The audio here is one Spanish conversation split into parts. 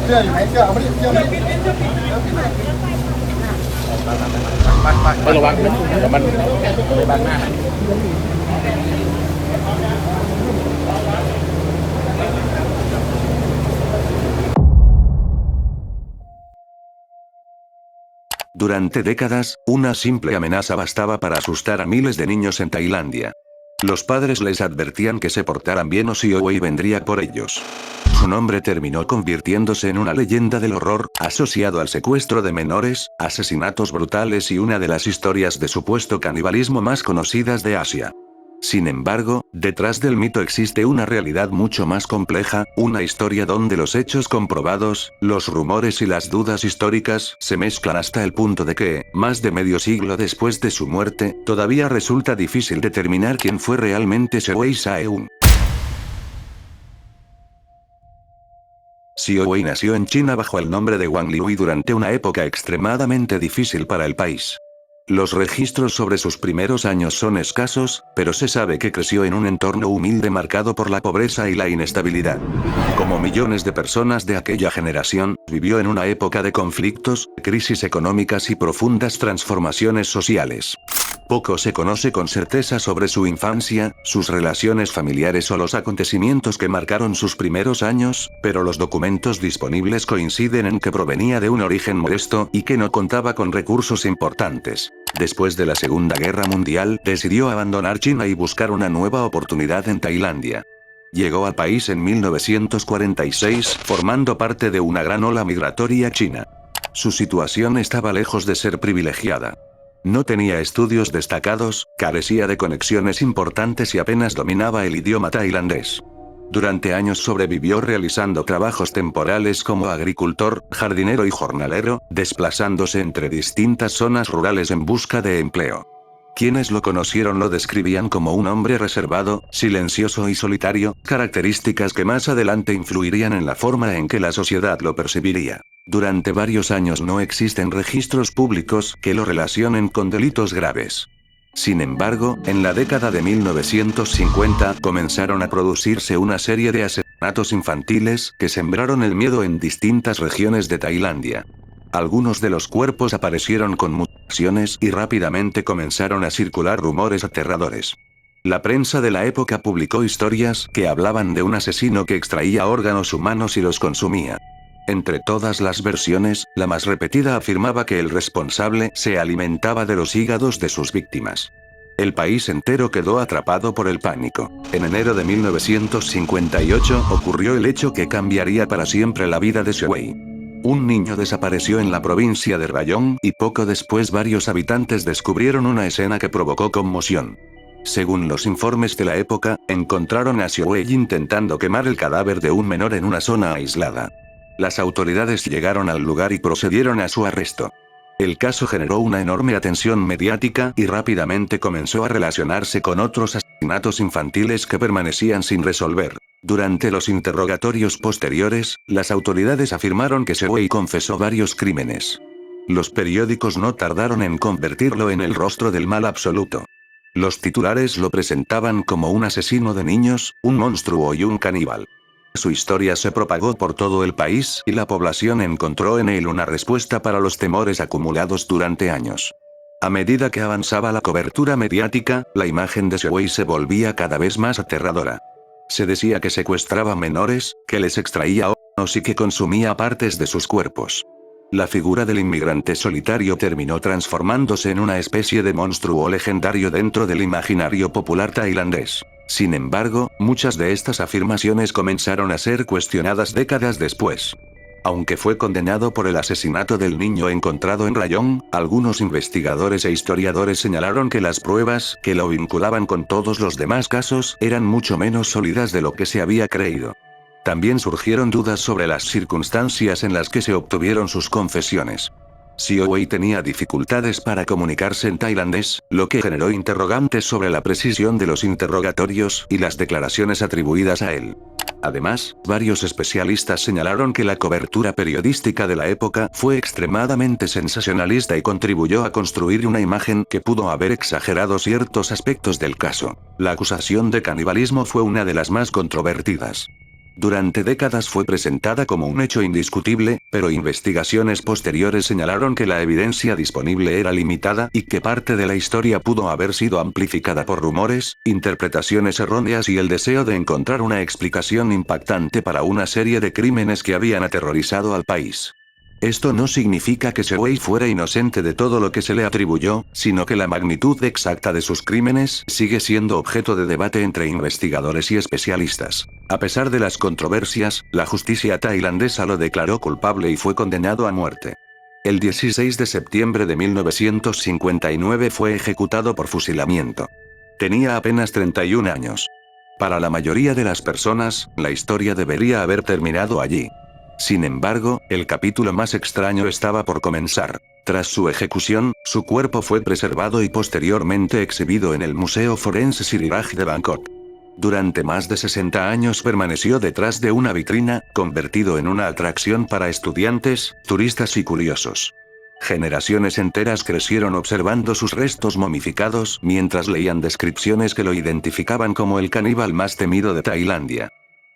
เสื้ออยู่ไหนเสื้อเอาไม่ได้เสื้อไม่ได้ ไประวังนะเดี๋ยวมันไปบังหน้า Durante décadas, una simple amenaza bastaba para asustar a miles de niños en Tailandia. Los padres les advertían que se portaran bien o Siu Wei vendría por ellos. Su nombre terminó convirtiéndose en una leyenda del horror, asociado al secuestro de menores, asesinatos brutales y una de las historias de supuesto canibalismo más conocidas de Asia. Sin embargo, detrás del mito existe una realidad mucho más compleja, una historia donde los hechos comprobados, los rumores y las dudas históricas se mezclan hasta el punto de que, más de medio siglo después de su muerte, todavía resulta difícil determinar quién fue realmente Siu Saeun. Siu Wei nació en China bajo el nombre de Wang Liu y durante una época extremadamente difícil para el país. Los registros sobre sus primeros años son escasos, pero se sabe que creció en un entorno humilde marcado por la pobreza y la inestabilidad. Como millones de personas de aquella generación, vivió en una época de conflictos, crisis económicas y profundas transformaciones sociales. Poco se conoce con certeza sobre su infancia, sus relaciones familiares o los acontecimientos que marcaron sus primeros años, pero los documentos disponibles coinciden en que provenía de un origen modesto y que no contaba con recursos importantes. Después de la Segunda Guerra Mundial, decidió abandonar China y buscar una nueva oportunidad en Tailandia. Llegó al país en 1946, formando parte de una gran ola migratoria china. Su situación estaba lejos de ser privilegiada. No tenía estudios destacados, carecía de conexiones importantes y apenas dominaba el idioma tailandés. Durante años sobrevivió realizando trabajos temporales como agricultor, jardinero y jornalero, desplazándose entre distintas zonas rurales en busca de empleo. Quienes lo conocieron lo describían como un hombre reservado, silencioso y solitario, características que más adelante influirían en la forma en que la sociedad lo percibiría. Durante varios años no existen registros públicos que lo relacionen con delitos graves. Sin embargo, en la década de 1950 comenzaron a producirse una serie de asesinatos infantiles que sembraron el miedo en distintas regiones de Tailandia. Algunos de los cuerpos aparecieron con mutilaciones y rápidamente comenzaron a circular rumores aterradores. La prensa de la época publicó historias que hablaban de un asesino que extraía órganos humanos y los consumía. Entre todas las versiones, la más repetida afirmaba que el responsable se alimentaba de los hígados de sus víctimas. El país entero quedó atrapado por el pánico. En enero de 1958 ocurrió el hecho que cambiaría para siempre la vida de Siu Wei. Un niño desapareció en la provincia de Rayong y poco después varios habitantes descubrieron una escena que provocó conmoción. Según los informes de la época, encontraron a Siu Wei intentando quemar el cadáver de un menor en una zona aislada. Las autoridades llegaron al lugar y procedieron a su arresto. El caso generó una enorme atención mediática y rápidamente comenzó a relacionarse con otros asesinatos infantiles que permanecían sin resolver. Durante los interrogatorios posteriores, las autoridades afirmaron que Siu Wei confesó varios crímenes. Los periódicos no tardaron en convertirlo en el rostro del mal absoluto. Los titulares lo presentaban como un asesino de niños, un monstruo y un caníbal. Su historia se propagó por todo el país y la población encontró en él una respuesta para los temores acumulados durante años. A medida que avanzaba la cobertura mediática, la imagen de Siu Wei se volvía cada vez más aterradora. Se decía que secuestraba menores, que les extraía órganos y que consumía partes de sus cuerpos. La figura del inmigrante solitario terminó transformándose en una especie de monstruo legendario dentro del imaginario popular tailandés. Sin embargo, muchas de estas afirmaciones comenzaron a ser cuestionadas décadas después. Aunque fue condenado por el asesinato del niño encontrado en Rayong, algunos investigadores e historiadores señalaron que las pruebas que lo vinculaban con todos los demás casos eran mucho menos sólidas de lo que se había creído. También surgieron dudas sobre las circunstancias en las que se obtuvieron sus confesiones. Siu Wei tenía dificultades para comunicarse en tailandés, lo que generó interrogantes sobre la precisión de los interrogatorios y las declaraciones atribuidas a él. Además, varios especialistas señalaron que la cobertura periodística de la época fue extremadamente sensacionalista y contribuyó a construir una imagen que pudo haber exagerado ciertos aspectos del caso. La acusación de canibalismo fue una de las más controvertidas. Durante décadas fue presentada como un hecho indiscutible, pero investigaciones posteriores señalaron que la evidencia disponible era limitada y que parte de la historia pudo haber sido amplificada por rumores, interpretaciones erróneas y el deseo de encontrar una explicación impactante para una serie de crímenes que habían aterrorizado al país. Esto no significa que Sewell fuera inocente de todo lo que se le atribuyó, sino que la magnitud exacta de sus crímenes sigue siendo objeto de debate entre investigadores y especialistas. A pesar de las controversias, la justicia tailandesa lo declaró culpable y fue condenado a muerte. El 16 de septiembre de 1959 fue ejecutado por fusilamiento. Tenía apenas 31 años. Para la mayoría de las personas, la historia debería haber terminado allí. Sin embargo, el capítulo más extraño estaba por comenzar. Tras su ejecución, su cuerpo fue preservado y posteriormente exhibido en el Museo Forense Siriraj de Bangkok. Durante más de 60 años permaneció detrás de una vitrina, convertido en una atracción para estudiantes, turistas y curiosos. Generaciones enteras crecieron observando sus restos momificados mientras leían descripciones que lo identificaban como el caníbal más temido de Tailandia.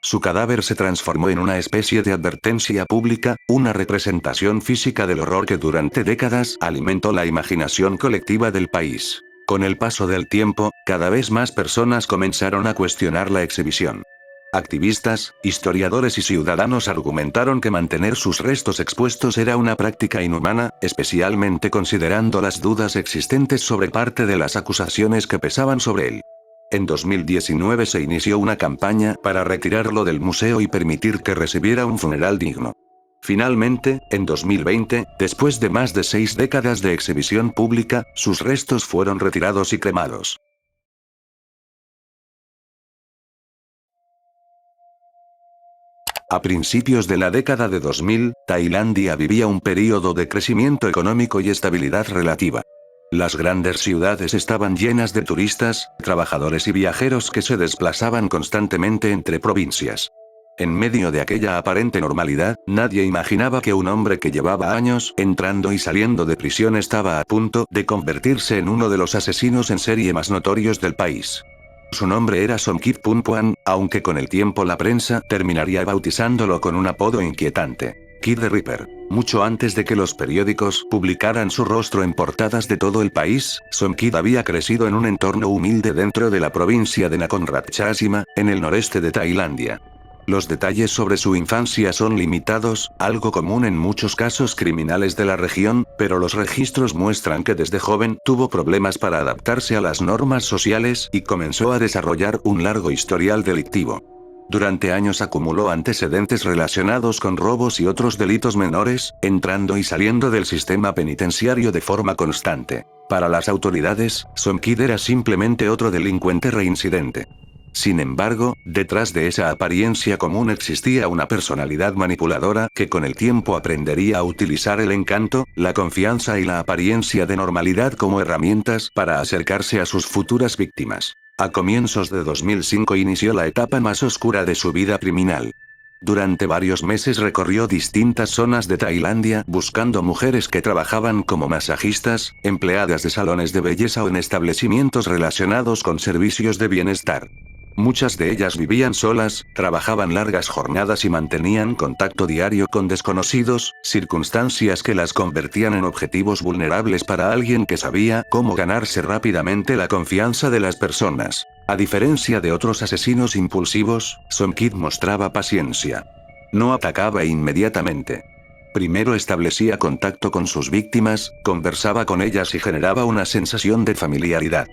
Su cadáver se transformó en una especie de advertencia pública, una representación física del horror que durante décadas alimentó la imaginación colectiva del país. Con el paso del tiempo, cada vez más personas comenzaron a cuestionar la exhibición. Activistas, historiadores y ciudadanos argumentaron que mantener sus restos expuestos era una práctica inhumana, especialmente considerando las dudas existentes sobre parte de las acusaciones que pesaban sobre él. En 2019 se inició una campaña para retirarlo del museo y permitir que recibiera un funeral digno. Finalmente, en 2020, después de más de 6 décadas de exhibición pública, sus restos fueron retirados y cremados. A principios de la década de 2000, Tailandia vivía un período de crecimiento económico y estabilidad relativa. Las grandes ciudades estaban llenas de turistas, trabajadores y viajeros que se desplazaban constantemente entre provincias. En medio de aquella aparente normalidad, nadie imaginaba que un hombre que llevaba años entrando y saliendo de prisión estaba a punto de convertirse en uno de los asesinos en serie más notorios del país. Su nombre era Somkit Phumpham, aunque con el tiempo la prensa terminaría bautizándolo con un apodo inquietante: Kid the Ripper. Mucho antes de que los periódicos publicaran su rostro en portadas de todo el país, Somkit había crecido en un entorno humilde dentro de la provincia de Nakhon Ratchasima, en el noreste de Tailandia. Los detalles sobre su infancia son limitados, algo común en muchos casos criminales de la región, pero los registros muestran que desde joven tuvo problemas para adaptarse a las normas sociales y comenzó a desarrollar un largo historial delictivo. Durante años acumuló antecedentes relacionados con robos y otros delitos menores, entrando y saliendo del sistema penitenciario de forma constante. Para las autoridades, Somkit era simplemente otro delincuente reincidente. Sin embargo, detrás de esa apariencia común existía una personalidad manipuladora que con el tiempo aprendería a utilizar el encanto, la confianza y la apariencia de normalidad como herramientas para acercarse a sus futuras víctimas. A comienzos de 2005 inició la etapa más oscura de su vida criminal. Durante varios meses recorrió distintas zonas de Tailandia buscando mujeres que trabajaban como masajistas, empleadas de salones de belleza o en establecimientos relacionados con servicios de bienestar. Muchas de ellas vivían solas, trabajaban largas jornadas y mantenían contacto diario con desconocidos, circunstancias que las convertían en objetivos vulnerables para alguien que sabía cómo ganarse rápidamente la confianza de las personas. A diferencia de otros asesinos impulsivos, Somkit mostraba paciencia. No atacaba inmediatamente. Primero establecía contacto con sus víctimas, conversaba con ellas y generaba una sensación de familiaridad.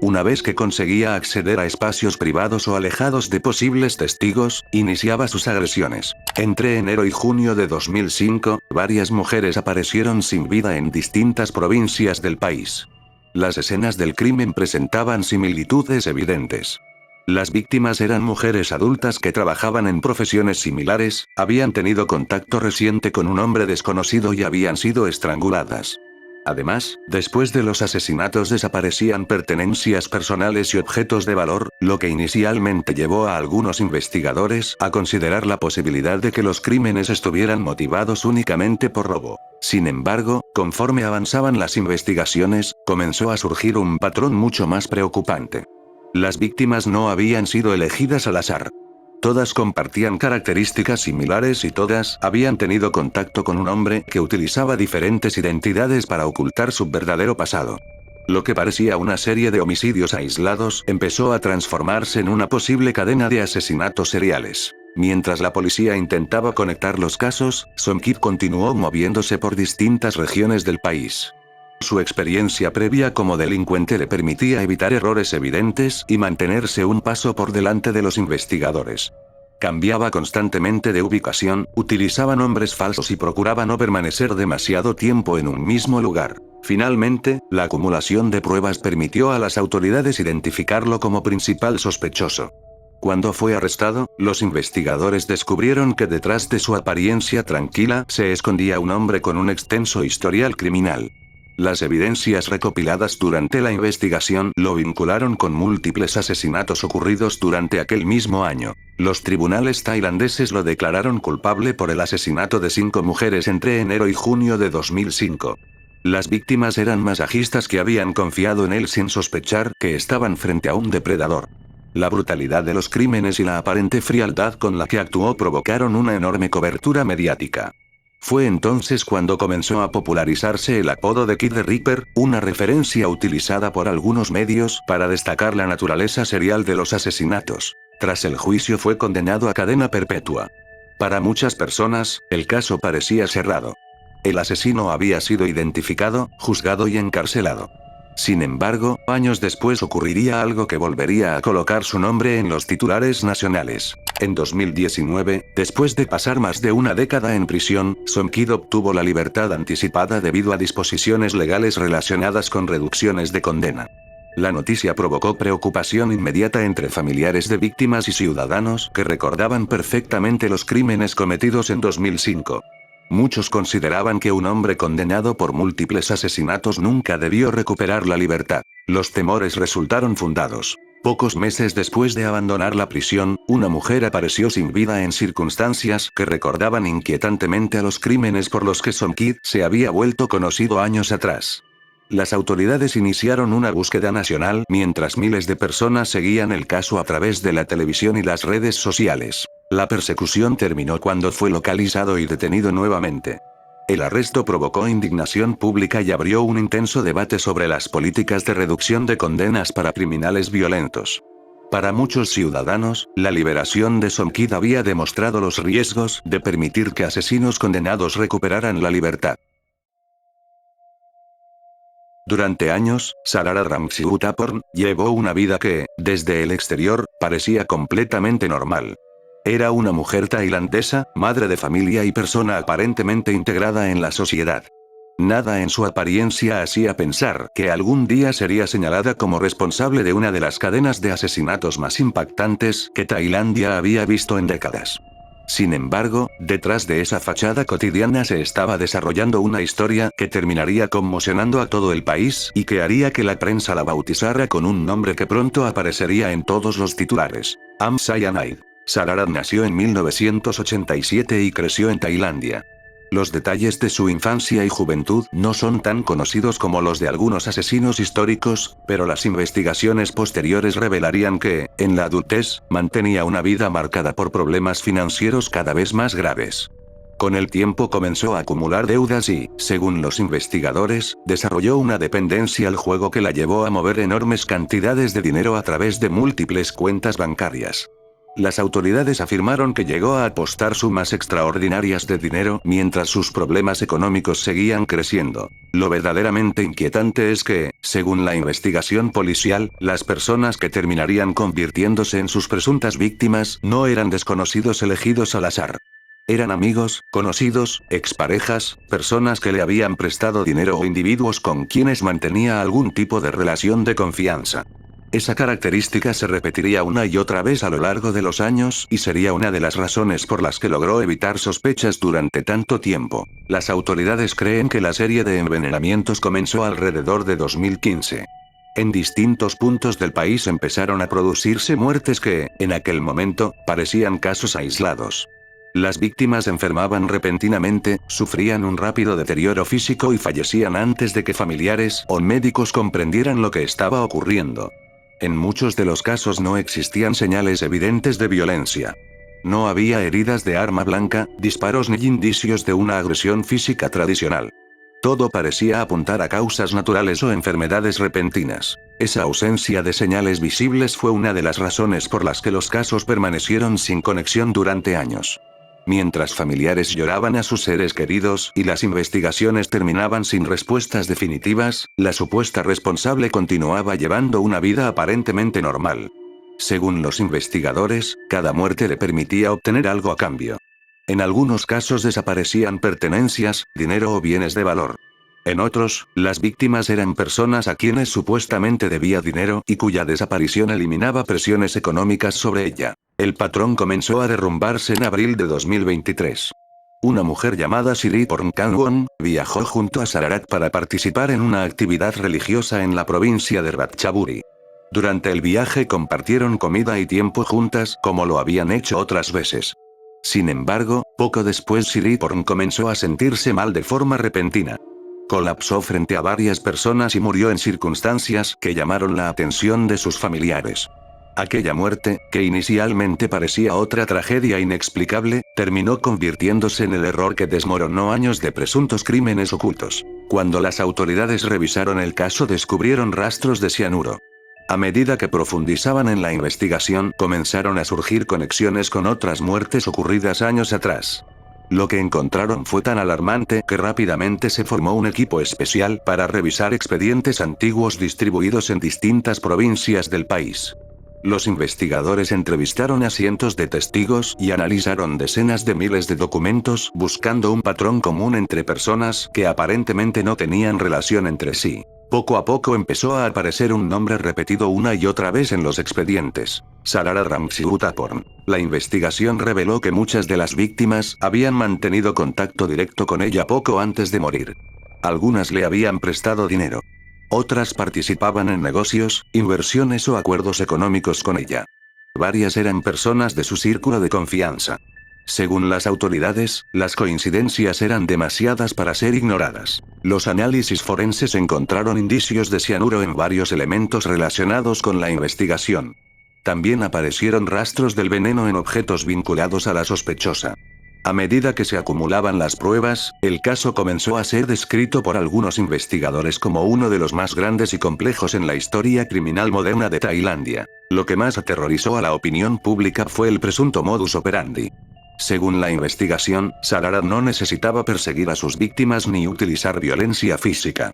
Una vez que conseguía acceder a espacios privados o alejados de posibles testigos, iniciaba sus agresiones. Entre enero y junio de 2005, varias mujeres aparecieron sin vida en distintas provincias del país. Las escenas del crimen presentaban similitudes evidentes. Las víctimas eran mujeres adultas que trabajaban en profesiones similares, habían tenido contacto reciente con un hombre desconocido y habían sido estranguladas. Además, después de los asesinatos desaparecían pertenencias personales y objetos de valor, lo que inicialmente llevó a algunos investigadores a considerar la posibilidad de que los crímenes estuvieran motivados únicamente por robo. Sin embargo, conforme avanzaban las investigaciones, comenzó a surgir un patrón mucho más preocupante. Las víctimas no habían sido elegidas al azar. Todas compartían características similares y todas habían tenido contacto con un hombre que utilizaba diferentes identidades para ocultar su verdadero pasado. Lo que parecía una serie de homicidios aislados empezó a transformarse en una posible cadena de asesinatos seriales. Mientras la policía intentaba conectar los casos, Somkid continuó moviéndose por distintas regiones del país. Su experiencia previa como delincuente le permitía evitar errores evidentes y mantenerse un paso por delante de los investigadores. Cambiaba constantemente de ubicación, utilizaba nombres falsos y procuraba no permanecer demasiado tiempo en un mismo lugar. Finalmente, la acumulación de pruebas permitió a las autoridades identificarlo como principal sospechoso. Cuando fue arrestado, los investigadores descubrieron que detrás de su apariencia tranquila se escondía un hombre con un extenso historial criminal. Las evidencias recopiladas durante la investigación lo vincularon con múltiples asesinatos ocurridos durante aquel mismo año. Los tribunales tailandeses lo declararon culpable por el asesinato de 5 mujeres entre enero y junio de 2005. Las víctimas eran masajistas que habían confiado en él sin sospechar que estaban frente a un depredador. La brutalidad de los crímenes y la aparente frialdad con la que actuó provocaron una enorme cobertura mediática. Fue entonces cuando comenzó a popularizarse el apodo de Kid the Ripper, una referencia utilizada por algunos medios para destacar la naturaleza serial de los asesinatos. Tras el juicio fue condenado a cadena perpetua. Para muchas personas, el caso parecía cerrado. El asesino había sido identificado, juzgado y encarcelado. Sin embargo, años después ocurriría algo que volvería a colocar su nombre en los titulares nacionales. En 2019, después de pasar más de una década en prisión, Somkid obtuvo la libertad anticipada debido a disposiciones legales relacionadas con reducciones de condena. La noticia provocó preocupación inmediata entre familiares de víctimas y ciudadanos que recordaban perfectamente los crímenes cometidos en 2005. Muchos consideraban que un hombre condenado por múltiples asesinatos nunca debió recuperar la libertad. Los temores resultaron fundados. Pocos meses después de abandonar la prisión, una mujer apareció sin vida en circunstancias que recordaban inquietantemente a los crímenes por los que Somkid se había vuelto conocido años atrás. Las autoridades iniciaron una búsqueda nacional mientras miles de personas seguían el caso a través de la televisión y las redes sociales. La persecución terminó cuando fue localizado y detenido nuevamente. El arresto provocó indignación pública y abrió un intenso debate sobre las políticas de reducción de condenas para criminales violentos. Para muchos ciudadanos, la liberación de Somkid había demostrado los riesgos de permitir que asesinos condenados recuperaran la libertad. Durante años, Sarara Ramsiwuthaporn llevó una vida que, desde el exterior, parecía completamente normal. Era una mujer tailandesa, madre de familia y persona aparentemente integrada en la sociedad. Nada en su apariencia hacía pensar que algún día sería señalada como responsable de una de las cadenas de asesinatos más impactantes que Tailandia había visto en décadas. Sin embargo, detrás de esa fachada cotidiana se estaba desarrollando una historia que terminaría conmocionando a todo el país y que haría que la prensa la bautizara con un nombre que pronto aparecería en todos los titulares: Am Sayanid. Sarara nació en 1987 y creció en Tailandia. Los detalles de su infancia y juventud no son tan conocidos como los de algunos asesinos históricos, pero las investigaciones posteriores revelarían que, en la adultez, mantenía una vida marcada por problemas financieros cada vez más graves. Con el tiempo comenzó a acumular deudas y, según los investigadores, desarrolló una dependencia al juego que la llevó a mover enormes cantidades de dinero a través de múltiples cuentas bancarias. Las autoridades afirmaron que llegó a apostar sumas extraordinarias de dinero mientras sus problemas económicos seguían creciendo. Lo verdaderamente inquietante es que, según la investigación policial, las personas que terminarían convirtiéndose en sus presuntas víctimas no eran desconocidos elegidos al azar. Eran amigos, conocidos, exparejas, personas que le habían prestado dinero o individuos con quienes mantenía algún tipo de relación de confianza. Esa característica se repetiría una y otra vez a lo largo de los años y sería una de las razones por las que logró evitar sospechas durante tanto tiempo. Las autoridades creen que la serie de envenenamientos comenzó alrededor de 2015. En distintos puntos del país empezaron a producirse muertes que, en aquel momento, parecían casos aislados. Las víctimas enfermaban repentinamente, sufrían un rápido deterioro físico y fallecían antes de que familiares o médicos comprendieran lo que estaba ocurriendo. En muchos de los casos no existían señales evidentes de violencia. No había heridas de arma blanca, disparos ni indicios de una agresión física tradicional. Todo parecía apuntar a causas naturales o enfermedades repentinas. Esa ausencia de señales visibles fue una de las razones por las que los casos permanecieron sin conexión durante años. Mientras familiares lloraban a sus seres queridos y las investigaciones terminaban sin respuestas definitivas, la supuesta responsable continuaba llevando una vida aparentemente normal. Según los investigadores, cada muerte le permitía obtener algo a cambio. En algunos casos desaparecían pertenencias, dinero o bienes de valor. En otros, las víctimas eran personas a quienes supuestamente debía dinero y cuya desaparición eliminaba presiones económicas sobre ella. El patrón comenzó a derrumbarse en abril de 2023. Una mujer llamada Siri Porncanwon viajó junto a Sararat para participar en una actividad religiosa en la provincia de Ratchaburi. Durante el viaje compartieron comida y tiempo juntas como lo habían hecho otras veces. Sin embargo, poco después Siri Porn comenzó a sentirse mal de forma repentina. Colapsó frente a varias personas y murió en circunstancias que llamaron la atención de sus familiares. Aquella muerte, que inicialmente parecía otra tragedia inexplicable, terminó convirtiéndose en el error que desmoronó años de presuntos crímenes ocultos. Cuando las autoridades revisaron el caso descubrieron rastros de cianuro. A medida que profundizaban en la investigación, comenzaron a surgir conexiones con otras muertes ocurridas años atrás. Lo que encontraron fue tan alarmante que rápidamente se formó un equipo especial para revisar expedientes antiguos distribuidos en distintas provincias del país. Los investigadores entrevistaron a cientos de testigos y analizaron decenas de miles de documentos buscando un patrón común entre personas que aparentemente no tenían relación entre sí. Poco a poco empezó a aparecer un nombre repetido una y otra vez en los expedientes: Sarara Ramsiutaporn. La investigación reveló que muchas de las víctimas habían mantenido contacto directo con ella poco antes de morir. Algunas le habían prestado dinero. Otras participaban en negocios, inversiones o acuerdos económicos con ella. Varias eran personas de su círculo de confianza. Según las autoridades, las coincidencias eran demasiadas para ser ignoradas. Los análisis forenses encontraron indicios de cianuro en varios elementos relacionados con la investigación. También aparecieron rastros del veneno en objetos vinculados a la sospechosa. A medida que se acumulaban las pruebas, el caso comenzó a ser descrito por algunos investigadores como uno de los más grandes y complejos en la historia criminal moderna de Tailandia. Lo que más aterrorizó a la opinión pública fue el presunto modus operandi. Según la investigación, Sarara no necesitaba perseguir a sus víctimas ni utilizar violencia física.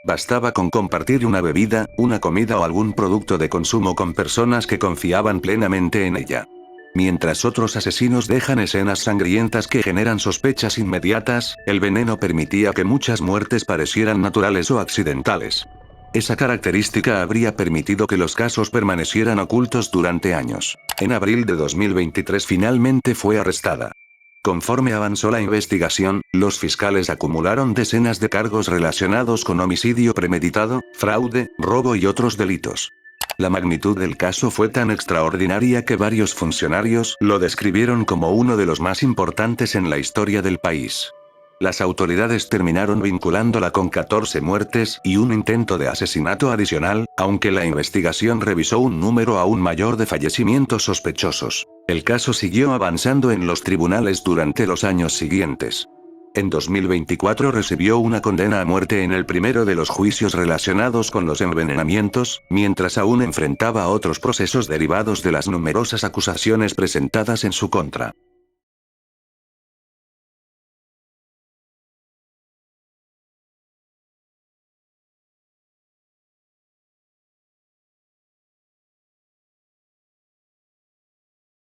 Bastaba con compartir una bebida, una comida o algún producto de consumo con personas que confiaban plenamente en ella. Mientras otros asesinos dejan escenas sangrientas que generan sospechas inmediatas, el veneno permitía que muchas muertes parecieran naturales o accidentales. Esa característica habría permitido que los casos permanecieran ocultos durante años. En abril de 2023 finalmente fue arrestada. Conforme avanzó la investigación, los fiscales acumularon decenas de cargos relacionados con homicidio premeditado, fraude, robo y otros delitos. La magnitud del caso fue tan extraordinaria que varios funcionarios lo describieron como uno de los más importantes en la historia del país. Las autoridades terminaron vinculándola con 14 muertes y un intento de asesinato adicional, aunque la investigación revisó un número aún mayor de fallecimientos sospechosos. El caso siguió avanzando en los tribunales durante los años siguientes. En 2024 recibió una condena a muerte en el primero de los juicios relacionados con los envenenamientos, mientras aún enfrentaba otros procesos derivados de las numerosas acusaciones presentadas en su contra.